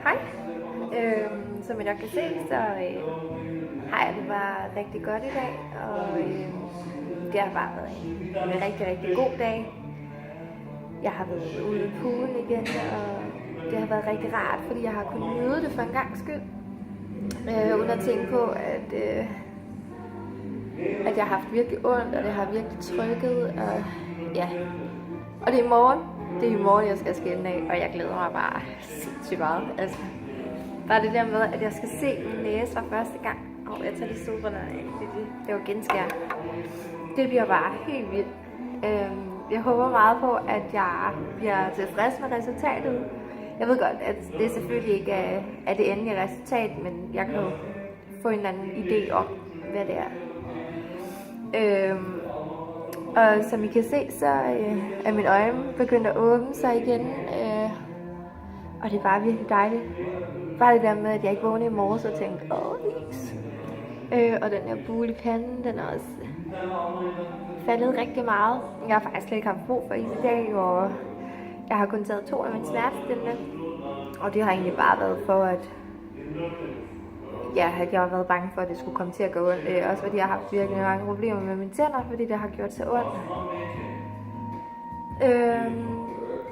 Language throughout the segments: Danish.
Hej. Som I nok kan se, så har jeg det bare rigtig godt i dag, og det har bare været en rigtig, rigtig god dag. Jeg har været ude i poolen igen, og det har været rigtig rart, fordi jeg har kunnet nyde det for en gang skyld. Uden at tænke på, at jeg har haft virkelig ondt, og det har virkelig trykket, og ja. Og det er i morgen. Det er i morgen, jeg skal skille af, og jeg glæder mig bare sindssygt meget. Altså, bare det der med, at jeg skal se min næse for første gang. Og jeg tager lige solbrillerne af. Det var genskær. Det bliver bare helt vildt. Jeg håber meget på, at jeg bliver tilfreds med resultatet. Jeg ved godt, at det selvfølgelig ikke er det endelige resultat, men jeg kan jo få en eller anden idé om, hvad det er. Og som I kan se, så er mine øjne begyndt at åbne sig igen. Og det er bare virkelig dejligt. Bare det der med, at jeg ikke vågnede i morges og tænkte, is. Og den her bule i panden, den er også faldet rigtig meget. Jeg har faktisk slet ikke haft brug for is i dag, og jeg har kun taget 2 af mine smertestillende. Og det har egentlig bare været for, at jeg har været bange for, at det skulle komme til at gå ondt. Også fordi jeg har haft virkelig mange problemer med mine tænder, fordi det har gjort så ondt.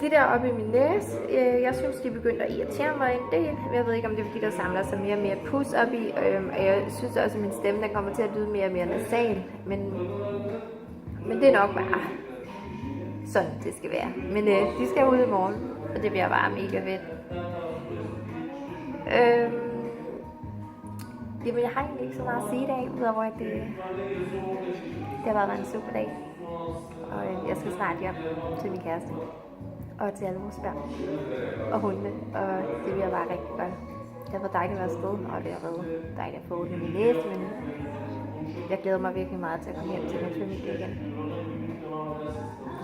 De der oppe i min næse, jeg synes, de begyndte at irritere mig en del. Jeg ved ikke, om det er fordi, der samler sig mere og mere pus op i. Og jeg synes også, at min stemme den kommer til at lyde mere og mere nasal. Men det er nok bare sådan, det skal være. Men de skal ud i morgen, og det bliver bare mega fedt. Jamen, jeg har egentlig ikke så meget at sige i dag, udover at det har bare været en super dag. Og jeg skal snart hjem til min kæreste. Og til alle vores børn og hunde. Og det bliver bare rigtig godt. Det har været dejligt at være afsted, og det har været dejligt at få det i min næse, men jeg glæder mig virkelig meget til at komme hjem til min familie igen.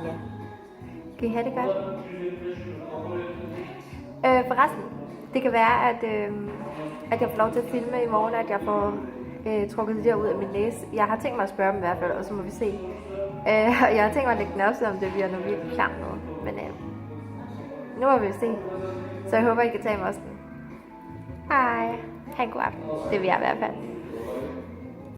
Ja. Kan I have det godt? Forresten, det kan være, at jeg får lov til at filme i morgen, at jeg får trukket det der ud af min næse. Jeg har tænkt mig at spørge dem i hvert fald, og så må vi se. Og jeg har tænkt mig at lægge den op, så om det bliver noget virkelig klamt noget. Men nu må vi se. Så jeg håber, I kan tage mig også den. Hej. Ha' en god aften. Det vil jeg i hvert fald.